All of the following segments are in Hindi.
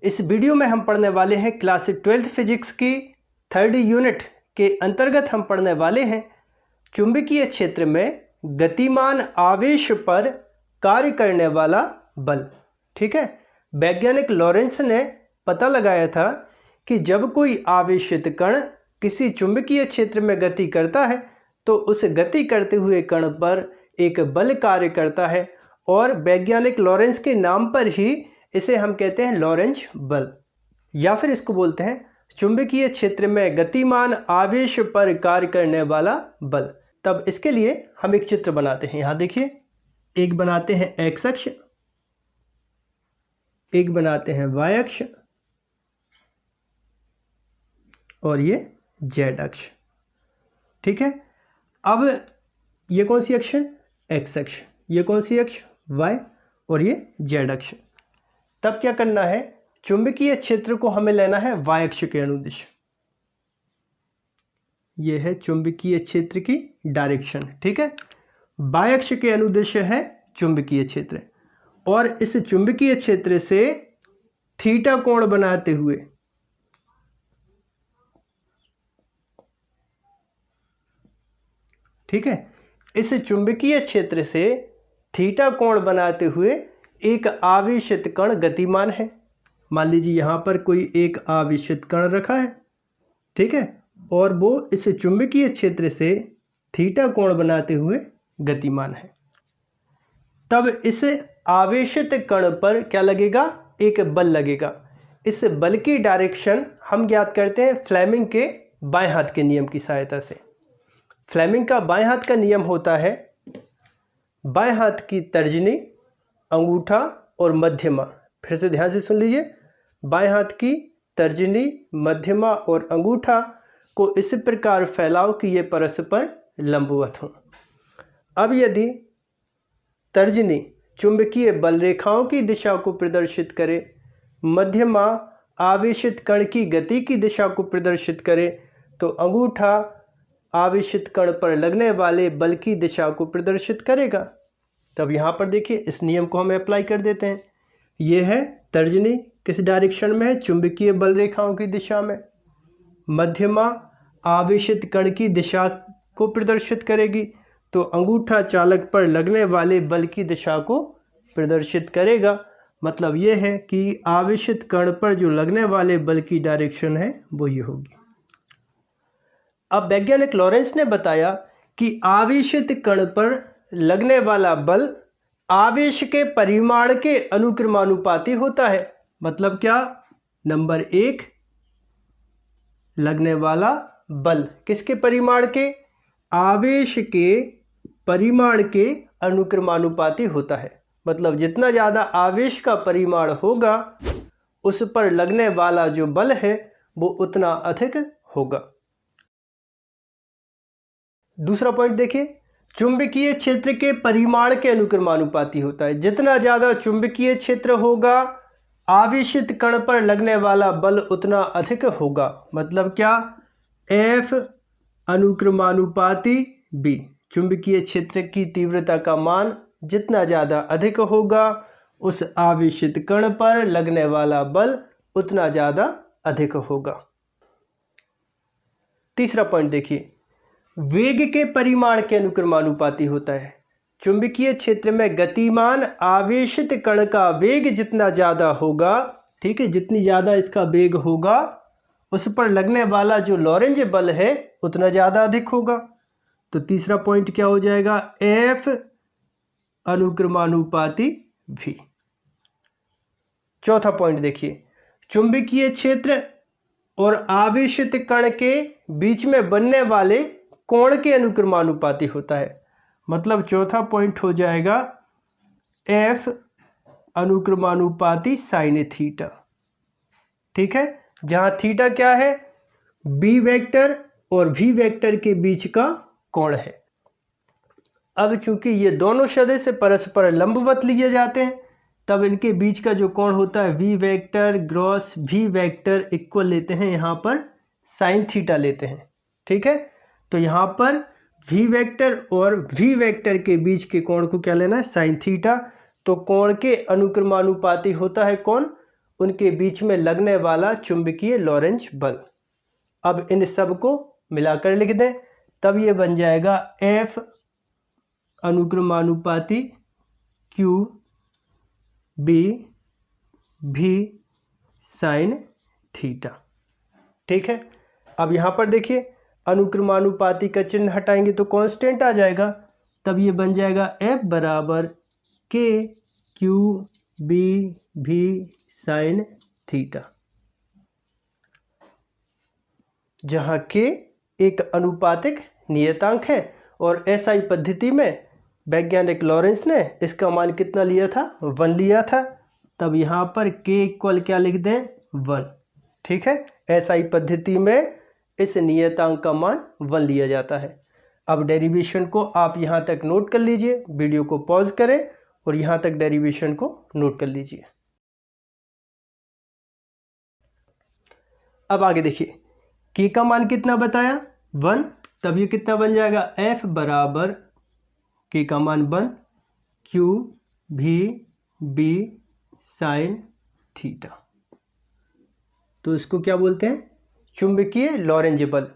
इस वीडियो में हम पढ़ने वाले हैं क्लास 12th फिजिक्स की 3rd यूनिट के अंतर्गत हम पढ़ने वाले हैं चुंबकीय क्षेत्र में गतिमान आवेश पर कार्य करने वाला बल। ठीक है, वैज्ञानिक लॉरेंस ने पता लगाया था कि जब कोई आवेशित कण किसी चुंबकीय क्षेत्र में गति करता है तो उस गति करते हुए कण पर एक बल कार्य करता है और वैज्ञानिक लॉरेंस के नाम पर ही इसे हम कहते हैं लॉरेंज बल, या फिर इसको बोलते हैं चुंबकीय क्षेत्र में गतिमान आवेश पर कार्य करने वाला बल। तब इसके लिए हम एक चित्र बनाते हैं। यहाँ देखिए, एक बनाते हैं एक्स अक्ष, एक बनाते हैं वाई अक्ष और ये जेड अक्ष। ठीक है, अब ये कौन सी अक्ष है? एक्स अक्ष। ये कौन सी अक्ष? वाई। और ये जेड अक्ष। तब क्या करना है, चुंबकीय क्षेत्र को हमें लेना है वाई अक्ष के अनुदिश। ये है चुंबकीय क्षेत्र की डायरेक्शन। ठीक है, वाई अक्ष के अनुदिश है चुंबकीय क्षेत्र और इस चुंबकीय क्षेत्र से थीटा कोण बनाते हुए ठीक है, इस चुंबकीय क्षेत्र से थीटा कोण बनाते हुए एक आवेशित कण गतिमान है। मान लीजिए यहाँ पर कोई एक आवेशित कण रखा है, ठीक है, और वो इस चुंबकीय क्षेत्र से थीटा कोण बनाते हुए गतिमान है। तब इस आवेशित कण पर क्या लगेगा? एक बल लगेगा। इस बल की डायरेक्शन हम ज्ञात करते हैं फ्लेमिंग के बाएं हाथ के नियम की सहायता से। फ्लेमिंग का बाएं हाथ का नियम होता है बाएं हाथ की तर्जनी, अंगूठा और मध्यमा। फिर से ध्यान से सुन लीजिए, बाएं हाथ की तर्जनी, मध्यमा और अंगूठा को इस प्रकार फैलाओ कि ये परस्पर लंबवत हों। अब यदि तर्जनी चुंबकीय बल रेखाओं की दिशा को प्रदर्शित करे, मध्यमा आवेशित कण की गति की दिशा को प्रदर्शित करे, तो अंगूठा आवेशित कण पर लगने वाले बल की दिशा को प्रदर्शित करेगा। तब यहाँ पर देखिए, इस नियम को हम अप्लाई कर देते हैं। ये है तर्जनी किस डायरेक्शन में है? चुंबकीय बल रेखाओं की दिशा में। मध्यमा आवेशित कण की दिशा को प्रदर्शित करेगी, तो अंगूठा चालक पर लगने वाले बल की दिशा को प्रदर्शित करेगा। मतलब ये है कि आवेशित कण पर जो लगने वाले बल की डायरेक्शन है वो ये होगी। अब वैज्ञानिक लॉरेंस ने बताया कि आवेशित कण पर लगने वाला बल आवेश के परिमाण के अनुक्रमानुपाती होता है। मतलब क्या? नंबर 1, लगने वाला बल किसके परिमाण के? आवेश के परिमाण के अनुक्रमानुपाती होता है। मतलब जितना ज़्यादा आवेश का परिमाण होगा उस पर लगने वाला जो बल है वो उतना अधिक होगा। दूसरा पॉइंट देखिए, चुंबकीय क्षेत्र के परिमाण के अनुक्रमानुपाती होता है। जितना ज़्यादा चुंबकीय क्षेत्र होगा आवेशित कण पर लगने वाला बल उतना अधिक होगा। मतलब क्या? F अनुक्रमानुपाती B। चुंबकीय क्षेत्र की तीव्रता का मान जितना ज़्यादा अधिक होगा उस आवेशित कण पर लगने वाला बल उतना ज़्यादा अधिक होगा। तीसरा पॉइंट देखिए, वेग के परिमाण के अनुक्रमानुपाती होता है। चुंबकीय क्षेत्र में गतिमान आवेशित कण का वेग जितना ज़्यादा होगा, ठीक है, जितनी ज़्यादा इसका वेग होगा उस पर लगने वाला जो लॉरेंज बल है उतना ज़्यादा अधिक होगा। तो तीसरा पॉइंट क्या हो जाएगा? F अनुक्रमानुपाती V। चौथा पॉइंट देखिए, चुंबकीय क्षेत्र और आवेशित कण के बीच में बनने वाले कोण के अनुक्रमानुपाती होता है। मतलब चौथा पॉइंट हो जाएगा F अनुक्रमानुपाती साइन थीटा। ठीक है, जहां थीटा क्या है? B वेक्टर और V वेक्टर के बीच का कोण है। अब चूंकि ये दोनों सदिश परस्पर लंबवत लिए जाते हैं तब इनके बीच का जो कोण होता है V vector cross V vector equal लेते हैं, यहाँ पर साइन थीटा लेते हैं। ठीक है, तो यहाँ पर V वेक्टर और V वेक्टर के बीच के कोण को क्या लेना है? Sine theta. तो कोण के अनुक्रमानुपाती होता है कौन? उनके बीच में लगने वाला चुंबकीय लॉरेंज बल। अब इन सब को मिलाकर लिख दें, तब ये बन जाएगा F अनुक्रमानुपाती Q B V sine theta. ठीक है, अब यहाँ पर देखिए अनुक्रमानुपाती का चिन्ह हटाएंगे तो कांस्टेंट आ जाएगा, तब ये बन जाएगा F बराबर K Q B V sine theta, जहाँ K एक अनुपातिक नियतांक है और SI पद्धति में वैज्ञानिक लॉरेंस ने इसका मान कितना लिया था, 1 लिया था। तब यहाँ पर K इक्वल क्या लिख दें, 1। ठीक है, SI पद्धति में इस नियतांक का मान 1 लिया जाता है। अब डेरिवेशन को आप यहाँ तक नोट कर लीजिए, वीडियो को पॉज करें और यहाँ तक डेरिवेशन को नोट कर लीजिए। अब आगे देखिए, K का मान कितना बताया, 1, तब ये कितना बन जाएगा, F बराबर K का मान 1 Q V B sine theta. तो इसको क्या बोलते हैं, चुंबकीय लॉरेंज बल।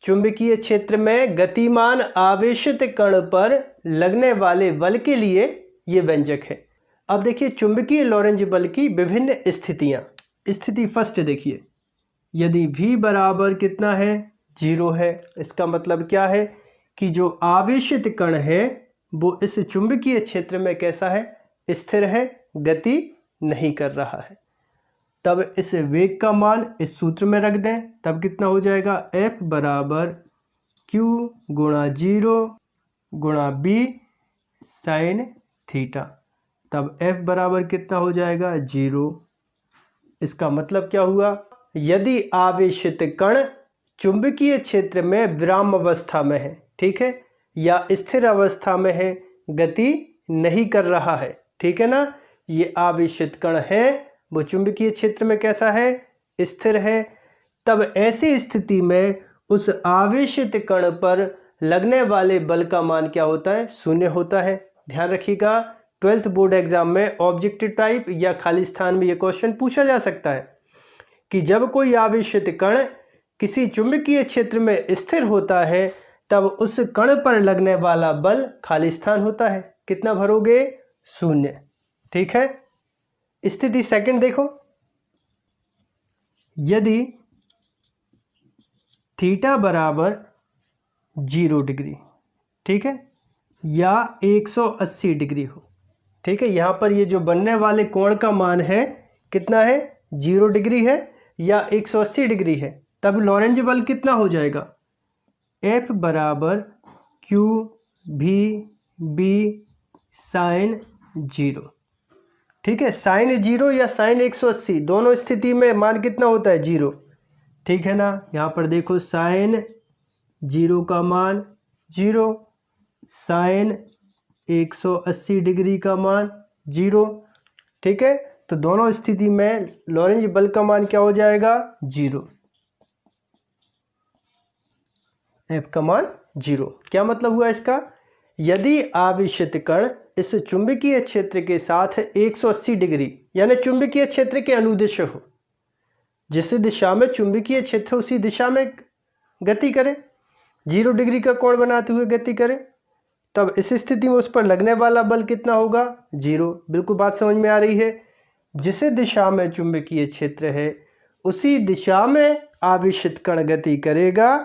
चुंबकीय क्षेत्र में गतिमान आवेशित कण पर लगने वाले बल के लिए ये व्यंजक है। अब देखिए चुंबकीय लॉरेंज बल की विभिन्न स्थितियां। स्थिति फर्स्ट देखिए, यदि V बराबर कितना है, 0 है, इसका मतलब क्या है कि जो आवेशित कण है वो इस चुंबकीय क्षेत्र में कैसा है, स्थिर है, गति नहीं कर रहा है। तब इस वेग का मान इस सूत्र में रख दें, तब कितना हो जाएगा, F बराबर Q गुणा 0 गुणा B साइन थीटा। तब F बराबर कितना हो जाएगा, 0। इसका मतलब क्या हुआ, यदि आवेशित कण चुंबकीय क्षेत्र में विराम अवस्था में है, ठीक है, या स्थिर अवस्था में है, गति नहीं कर रहा है, ठीक है ना, ये आवेशित कण है वो चुंबकीय क्षेत्र में कैसा है, स्थिर है, तब ऐसी स्थिति में उस आवेशित कण पर लगने वाले बल का मान क्या होता है, 0 होता है। ध्यान रखिएगा, 12th बोर्ड एग्जाम में ऑब्जेक्टिव टाइप या खाली स्थान में ये क्वेश्चन पूछा जा सकता है कि जब कोई आवेशित कण किसी चुंबकीय क्षेत्र में स्थिर होता है तब उस कण पर लगने वाला बल खाली स्थान होता है। कितना भरोगे, 0। ठीक है, स्थिति सेकंड देखो, यदि थीटा बराबर 0 डिग्री, ठीक है, या 180 डिग्री हो, ठीक है, यहाँ पर ये जो बनने वाले कोण का मान है कितना है, 0 डिग्री है या 180 डिग्री है, तब लॉरेंज बल कितना हो जाएगा, F बराबर Q V B साइन 0। ठीक है, साइन 0 या साइन 180 दोनों स्थिति में मान कितना होता है, 0। ठीक है ना, यहाँ पर देखो साइन 0 का मान 0, साइन 180 डिग्री का मान 0। ठीक है, तो दोनों स्थिति में लॉरेंज बल का मान क्या हो जाएगा, 0। F का मान 0। क्या मतलब हुआ इसका, यदि आवेशित कण इस चुंबकीय क्षेत्र के साथ 180 डिग्री यानी चुंबकीय क्षेत्र के अनुदिश हो, जिस दिशा में चुंबकीय क्षेत्र उसी दिशा में गति करे, 0 डिग्री का कोण बनाते हुए गति करे, तब इस स्थिति में उस पर लगने वाला बल कितना होगा, 0। बिल्कुल बात समझ में आ रही है, जिस दिशा में चुंबकीय क्षेत्र है उसी दिशा में आवेशित कण गति करेगा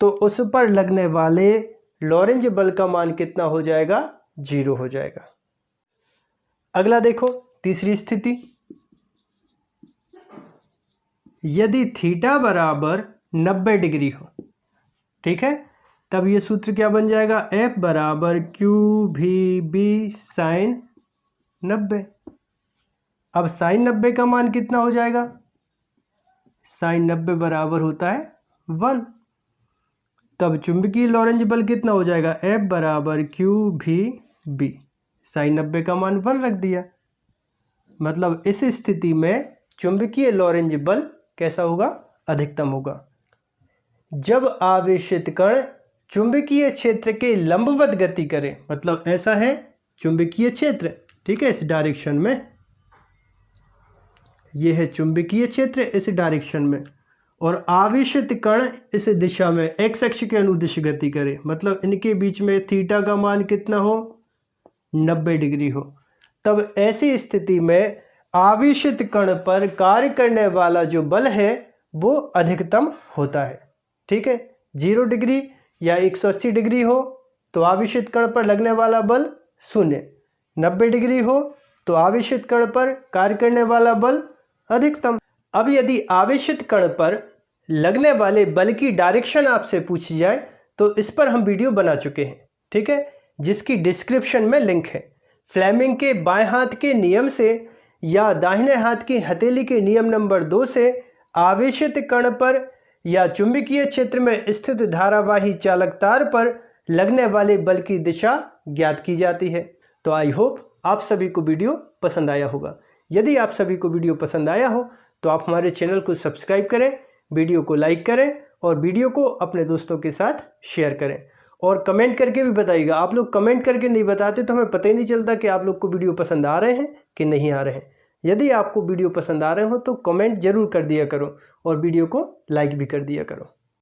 तो उस पर लगने वाले लॉरेंज बल का मान कितना हो जाएगा, 0 हो जाएगा। अगला देखो, तीसरी स्थिति, यदि थीटा बराबर 90 डिग्री हो, ठीक है, तब ये सूत्र क्या बन जाएगा, F बराबर Q V B साइन 90। अब साइन 90 का मान कितना हो जाएगा, साइन 90 बराबर होता है 1। तब चुंबकीय लॉरेंज बल कितना हो जाएगा, F बराबर Q V B, साइन 90 का मान 1 रख दिया, मतलब इस स्थिति में चुंबकीय लॉरेंज बल कैसा होगा, अधिकतम होगा। जब आवेशित कण चुंबकीय क्षेत्र के लंबवत गति करे, मतलब ऐसा है चुंबकीय क्षेत्र, ठीक है, इस डायरेक्शन में, ये है चुंबकीय क्षेत्र इस डायरेक्शन में, और आवेशित कण इस दिशा में एक्स अक्ष के अनुदिश गति करे, मतलब इनके बीच में थीटा का मान कितना हो, 90 डिग्री हो। तब ऐसी स्थिति में आवेशित कण पर कार्य करने वाला जो बल है वो अधिकतम होता है। ठीक है, 0 डिग्री या 180 डिग्री हो तो आवेशित कण पर लगने वाला बल 0, 90 डिग्री हो तो आवेशित कण पर कार्य करने वाला बल अधिकतम। अब यदि आवेशित कण पर लगने वाले बल की डायरेक्शन आपसे पूछी जाए तो इस पर हम वीडियो बना चुके हैं, ठीक है, जिसकी डिस्क्रिप्शन में लिंक है। फ्लेमिंग के बाएं हाथ के नियम से या दाहिने हाथ की हथेली के नियम नंबर 2 से आवेशित कण पर या चुंबकीय क्षेत्र में स्थित धारावाही चालक तार पर लगने वाले बल की दिशा ज्ञात की जाती है। तो आई होप आप सभी को वीडियो पसंद आया होगा। यदि आप सभी को वीडियो पसंद आया हो तो आप हमारे चैनल को सब्सक्राइब करें, वीडियो को लाइक करें और वीडियो को अपने दोस्तों के साथ शेयर करें। और कमेंट करके भी बताइएगा। आप लोग कमेंट करके नहीं बताते तो हमें पता ही नहीं चलता कि आप लोग को वीडियो पसंद आ रहे हैं कि नहीं आ रहे हैं। यदि आपको वीडियो पसंद आ रहे हो तो कमेंट जरूर कर दिया करो और वीडियो को लाइक भी कर दिया करो।